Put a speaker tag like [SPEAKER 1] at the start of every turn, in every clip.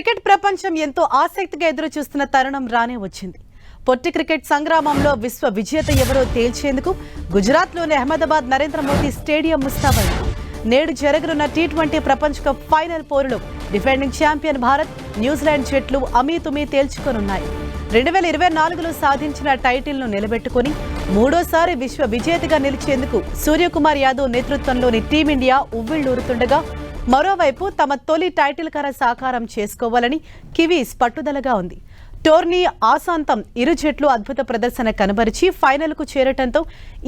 [SPEAKER 1] Cricket ప్రపంచం ఎంతో ఆసక్తిగా ఎదురు చూస్తున్న తరుణం రానే వచ్చింది. పొట్టి క్రికెట్ సంగ్రామంలో విశ్వ విజేత ఎవరో తేల్చేందుకు గుజరాత్లోని అహ్మదాబాద్ నరేంద్ర మోదీ స్టేడియం ముస్తాబైంది. నేడు జరగనున్న టీ20 ప్రపంచ కప్ ఫైనల్ పోరులో డిఫెండింగ్ ఛాంపియన్ భారత్, న్యూజిలాండ్ జట్లు అమీతుమీ తేల్చుకోనున్నాయి. 2024లో సాధించిన టైటిల్ను నిలబెట్టుకుని మూడోసారి విశ్వ విజేతగా నిలిచేందుకు సూర్యకుమార్ యాదవ్ నేతృత్వంలోని టీమిండియా ఉవ్విళ్లూరుతుండగా, మరోవైపు తమ తొలి టైటిల్ కర సాకారం చేసుకోవాలని కివీస్ పట్టుదలగా ఉంది. టోర్నీ ఆసాంతం ఇరు జట్లు అద్భుత ప్రదర్శన కనబరిచి ఫైనల్కు చేరటంతో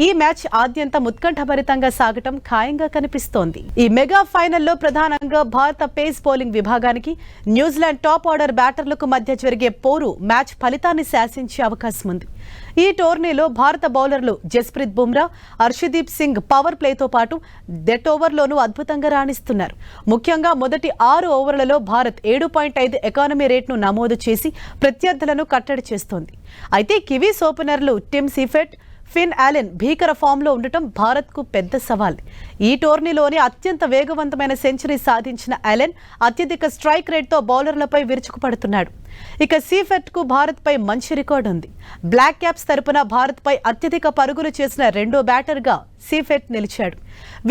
[SPEAKER 1] ఈ మ్యాచ్ ఆద్యంతం ఉత్కంఠభరితంగా సాగటం ఖాయంగా కనిపిస్తోంది. ఈ మెగా ఫైనల్లో ప్రధానంగా భారత పేస్ బౌలింగ్ విభాగానికి, న్యూజిలాండ్ టాప్ ఆర్డర్ బ్యాటర్లకు మధ్య జరిగే పోరు మ్యాచ్ ఫలితాన్ని శాసించే అవకాశం ఉంది. ఈ టోర్నీలో భారత బౌలర్లు జస్ప్రీత్ బుమ్రా, హర్షదీప్ సింగ్ పవర్ ప్లేతో పాటు డెత్ ఓవర్లోనూ అద్భుతంగా రాణిస్తున్నారు. ముఖ్యంగా మొదటి 6 ఓవర్లలో భారత్ 7.5 ఎకానమీ రేట్ను నమోదు చేసి ప్రత్యర్థులను కట్టడి చేస్తోంది. అయితే కివీస్ ఓపెనర్లు టిమ్ సీఫెట్, ఫిన్ ఆలెన్ భీకర ఫామ్లో ఉండటం భారత్కు పెద్ద సవాల్. ఈ టోర్నీలోని అత్యంత వేగవంతమైన సెంచరీ సాధించిన ఆలెన్ అత్యధిక స్ట్రైక్ రేట్తో బౌలర్లపై విరుచుకుపడుతున్నాడు. ఇక సీఫెట్కు భారత్పై మంచి రికార్డు ఉంది. బ్లాక్ క్యాప్స్ తరపున భారత్పై అత్యధిక పరుగులు చేసిన రెండో బ్యాటర్గా సీఫెట్ నిలిచాడు.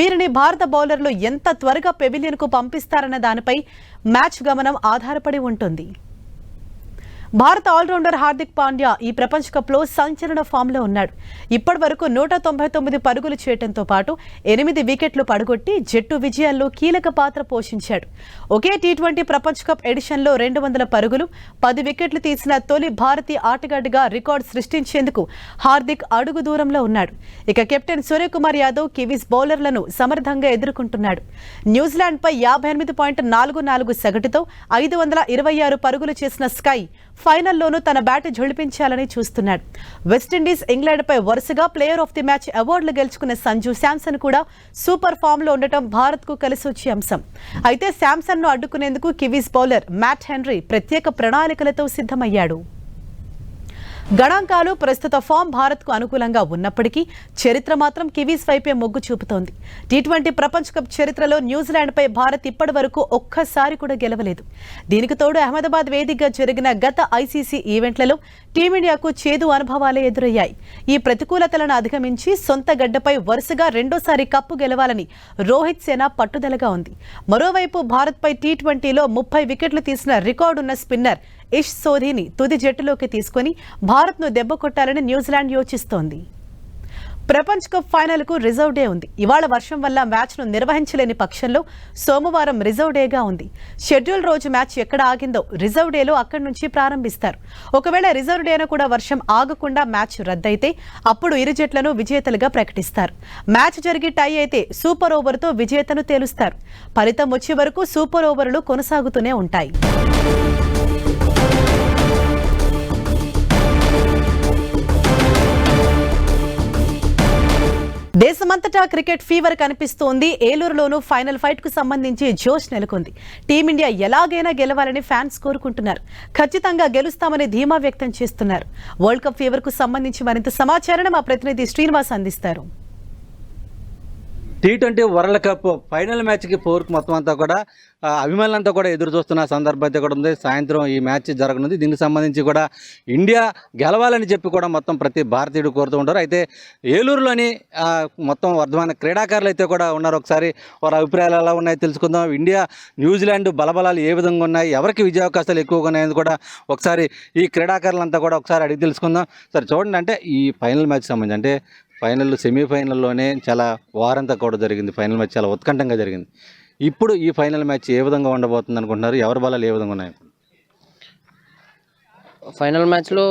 [SPEAKER 1] వీరిని భారత బౌలర్లు ఎంత త్వరగా పెవిలియన్కు పంపిస్తారన్న దానిపై మ్యాచ్ గమనం ఆధారపడి ఉంటుంది. భారత ఆల్రౌండర్ హార్దిక్ పాండ్యా ఈ ప్రపంచ కప్లో సంచలన ఫామ్లో ఉన్నాడు. ఇప్పటి వరకు 199 పరుగులు చేయడంతో పాటు 8 వికెట్లు పడగొట్టి జట్టు విజయాల్లో కీలక పాత్ర పోషించాడు. ఒకే టీ20 ప్రపంచ కప్ ఎడిషన్లో 200 పరుగులు, 10 వికెట్లు తీసిన తొలి భారతీయ ఆటగాడిగా రికార్డు సృష్టించేందుకు హార్దిక్ అడుగు దూరంలో ఉన్నాడు. ఇక కెప్టెన్ సూర్యకుమార్ యాదవ్ కివీస్ బౌలర్లను సమర్థంగా ఎదుర్కొంటున్నాడు. న్యూజిలాండ్పై 58.44 సగటుతో 526 పరుగులు చేసిన స్కై ఫైనల్లోనూ తన బ్యాట్ ఝుళిపించాలని చూస్తున్నాడు. వెస్టిండీస్, ఇంగ్లాండ్పై వరుసగా ప్లేయర్ ఆఫ్ ది మ్యాచ్ అవార్డులు గెలుచుకున్న సంజు శాంసన్ కూడా సూపర్ ఫామ్లో ఉండటం భారత్కు కలిసొచ్చే అంశం. అయితే శాంసన్ను అడ్డుకునేందుకు కివీస్ బౌలర్ మ్యాట్ హెన్రీ ప్రత్యేక ప్రణాళికలతో సిద్ధమయ్యాడు. గణాంకాలు, ప్రస్తుత ఫామ్ భారత్కు అనుకూలంగా ఉన్నప్పటికీ చరిత్ర మాత్రం కివీస్ వైపే మొగ్గు చూపుతోంది. టీ20 ప్రపంచ కప్ చరిత్రలో న్యూజిలాండ్పై భారత్ ఇప్పటి వరకు ఒక్కసారి కూడా గెలవలేదు. దీనికి తోడు అహ్మదాబాద్ వేదికగా జరిగిన గత ఐసీసీ ఈవెంట్లలో టీమిండియాకు చేదు అనుభవాలే ఎదురయ్యాయి. ఈ ప్రతికూలతలను అధిగమించి సొంత గడ్డపై వరుసగా రెండోసారి కప్పు గెలవాలని రోహిత్ సేన పట్టుదలగా ఉంది. మరోవైపు భారత్పై టీ20లో 30 వికెట్లు తీసిన రికార్డున్న స్పిన్నర్ ఇష్ సోధీని తుది జట్టులోకి తీసుకుని భారత్ను దెబ్బ కొట్టాలని న్యూజిలాండ్ యోచిస్తోంది. ప్రపంచ కప్ ఫైనల్కు రిజర్వ్ డే ఉంది. ఇవాళ వర్షం వల్ల మ్యాచ్ను నిర్వహించలేని పక్షంలో సోమవారం రిజర్వ్ డేగా ఉంది. షెడ్యూల్ రోజు మ్యాచ్ ఎక్కడ ఆగిందో రిజర్వ్ డేలో అక్కడి నుంచి ప్రారంభిస్తారు. ఒకవేళ రిజర్వ్ డేను కూడా వర్షం ఆగకుండా మ్యాచ్ రద్దయితే అప్పుడు ఇరు జట్లను విజేతలుగా ప్రకటిస్తారు. మ్యాచ్ జరిగి టై అయితే సూపర్ ఓవర్తో విజేతను తేలుస్తారు. ఫలితం వచ్చే వరకు సూపర్ ఓవర్లు కొనసాగుతూనే ఉంటాయి. దేశమంతటా క్రికెట్ ఫీవర్ కనిపిస్తోంది. ఏలూరులోనూ ఫైనల్ ఫైట్ కు సంబంధించి జోష్ నెలకొంది. టీమిండియా ఎలాగైనా గెలవాలని ఫ్యాన్స్ కోరుకుంటున్నారు. ఖచ్చితంగా గెలుస్తామని ధీమా వ్యక్తం చేస్తున్నారు. వరల్డ్ కప్ ఫీవర్ కు సంబంధించి మరింత సమాచారాన్ని మా ప్రతినిధి శ్రీనివాస్ అందిస్తారు.
[SPEAKER 2] టీ20 వరల్డ్ కప్ ఫైనల్ మ్యాచ్కి పోరుకు మొత్తం అంతా కూడా అభిమానులంతా కూడా ఎదురు చూస్తున్న సందర్భం అయితే కూడా ఉంది. సాయంత్రం ఈ మ్యాచ్ జరగనుంది. దీనికి సంబంధించి కూడా ఇండియా గెలవాలని చెప్పి కూడా మొత్తం ప్రతి భారతీయుడు కోరుతూ ఉంటారు. అయితే ఏలూరులోని మొత్తం వర్ధమాన క్రీడాకారులు అయితే కూడా ఉన్నారు. ఒకసారి వారి అభిప్రాయాలు ఎలా ఉన్నాయో తెలుసుకుందాం. ఇండియా, న్యూజిలాండ్ బలబలాలు ఏ విధంగా ఉన్నాయి, ఎవరికి విజయావకాశాలు ఎక్కువగా ఉన్నాయని కూడా ఒకసారి ఈ క్రీడాకారులంతా కూడా ఒకసారి అడిగి తెలుసుకుందాం. సరే చూడండి, అంటే ఈ ఫైనల్ మ్యాచ్ సంబంధించి అంటే ఫైనల్, సెమీఫైనల్లోనే చాలా వారంతా కూడా జరిగింది. ఫైనల్ మ్యాచ్ చాలా ఉత్కంఠంగా జరిగింది. ఇప్పుడు ఈ ఫైనల్ మ్యాచ్ ఏ విధంగా ఉండబోతుంది అనుకుంటున్నారు? ఎవరి బలాలు ఏ విధంగా ఉన్నాయి?
[SPEAKER 3] ఫైనల్ మ్యాచ్లో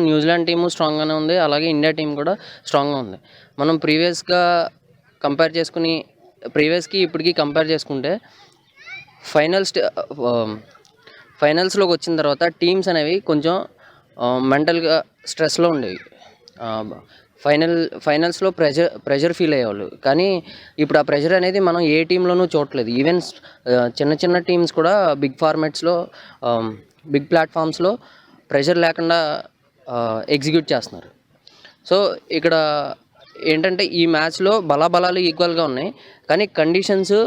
[SPEAKER 3] న్యూజిలాండ్ టీము స్ట్రాంగ్గానే ఉంది. అలాగే ఇండియా టీం కూడా స్ట్రాంగ్గా ఉంది. మనం ప్రీవియస్కి ఇప్పటికీ కంపేర్ చేసుకుంటే ఫైనల్స్లోకి వచ్చిన తర్వాత టీమ్స్ అనేవి కొంచెం మెంటల్గా స్ట్రెస్లో ఉండేవి. ఫైనల్స్లో ప్రెషర్ ఫీల్ అయ్యేవాళ్ళు. కానీ ఇప్పుడు ఆ ప్రెషర్ అనేది మనం ఏ టీంలోనూ చూడట్లేదు. ఈవెన్ చిన్న టీమ్స్ కూడా బిగ్ ఫార్మాట్స్లో, బిగ్ ప్లాట్ఫామ్స్లో ప్రెషర్ లేకుండా ఎగ్జిక్యూట్ చేస్తున్నారు. సో ఇక్కడ ఏంటంటే ఈ మ్యాచ్లో బలాబలాలు ఈక్వల్గా ఉన్నాయి. కానీ కండిషన్స్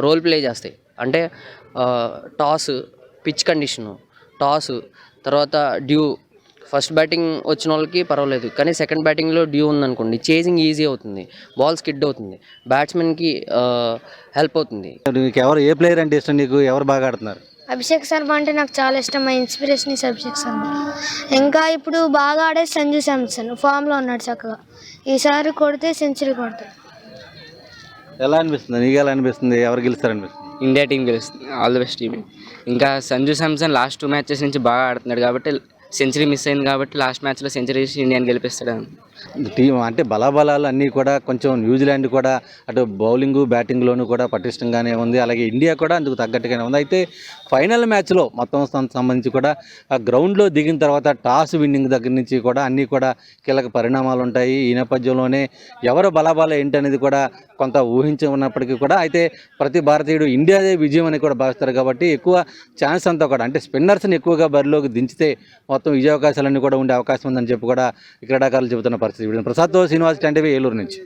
[SPEAKER 3] రోల్ ప్లే చేస్తాయి. అంటే టాస్, పిచ్ కండిషను, టాస్, తర్వాత డ్యూ. ఫస్ట్ బ్యాటింగ్ వచ్చిన వాళ్ళకి పర్వాలేదు, కానీ సెకండ్ బ్యాటింగ్లో డ్యూ ఉందనుకోండి, చేజింగ్ ఈజీ అవుతుంది, బాల్ స్కిడ్ అవుతుంది, బ్యాట్స్మెన్కి హెల్ప్ అవుతుంది.
[SPEAKER 2] నీకు ఎవరు, ఏ ప్లేయర్ అంటే ఇష్టం నీకు, ఎవరు బాగా ఆడుతున్నారు?
[SPEAKER 4] అభిషేక్ శర్మ అంటే నాకు చాలా ఇష్టం. మా ఇన్స్పిరేషన్ ఇస్ అభిషేక్ శర్మ. ఇంకా ఇప్పుడు బాగా ఆడే సంజు శాంసన్ ఫామ్లో ఉన్నాడు చక్కగా. ఈసారి కొడితే సెంచరీ కొడతాడు.
[SPEAKER 2] ఎలా అనిపిస్తుంది నీకు, ఎలా అనిపిస్తుంది, ఎవరు గెలుస్తారనిపిస్తుంది?
[SPEAKER 5] ఇండియా టీం గెలుస్తుంది, ఆల్ ది బెస్ట్ టీమ్. ఇంకా సంజు శాంసన్ లాస్ట్ 2 మ్యాచెస్ నుంచి బాగా ఆడుతున్నాడు కాబట్టి, సెంచరీ మిస్ అయింది కాబట్టి లాస్ట్ మ్యాచ్లో సెంచరీ చేసి ఇండియాని గెలిపిస్తాడు.
[SPEAKER 2] టీం అంటే బలాబలాలు అన్నీ కూడా కొంచెం న్యూజిలాండ్ కూడా అటు బౌలింగ్ బ్యాటింగ్లోనూ కూడా పటిష్టంగానే ఉంది, అలాగే ఇండియా కూడా అందుకు తగ్గట్టుగానే ఉంది. అయితే ఫైనల్ మ్యాచ్లో మొత్తం సంబంధించి కూడా ఆ గ్రౌండ్లో దిగిన తర్వాత టాస్ విన్నింగ్ దగ్గర నుంచి కూడా అన్నీ కూడా కీలక పరిణామాలు ఉంటాయి. ఈ నేపథ్యంలోనే ఎవరు బలాబలం ఏంటనేది కూడా కొంత ఊహించి ఉన్నప్పటికీ కూడా అయితే ప్రతి భారతీయుడు ఇండియాదే విజయం అని కూడా భావిస్తారు కాబట్టి ఎక్కువ ఛాన్స్ అంతా కూడా అంటే స్పిన్నర్స్ని ఎక్కువగా బరిలోకి దించితే మొత్తం విజయావకాశాలన్నీ కూడా ఉండే అవకాశం ఉందని చెప్పి కూడా క్రీడాకారులు చెబుతున్న పరిస్థితి. ప్రసాద్తో శ్రీనివాస్, టీవీ, ఏలూరు నుంచి.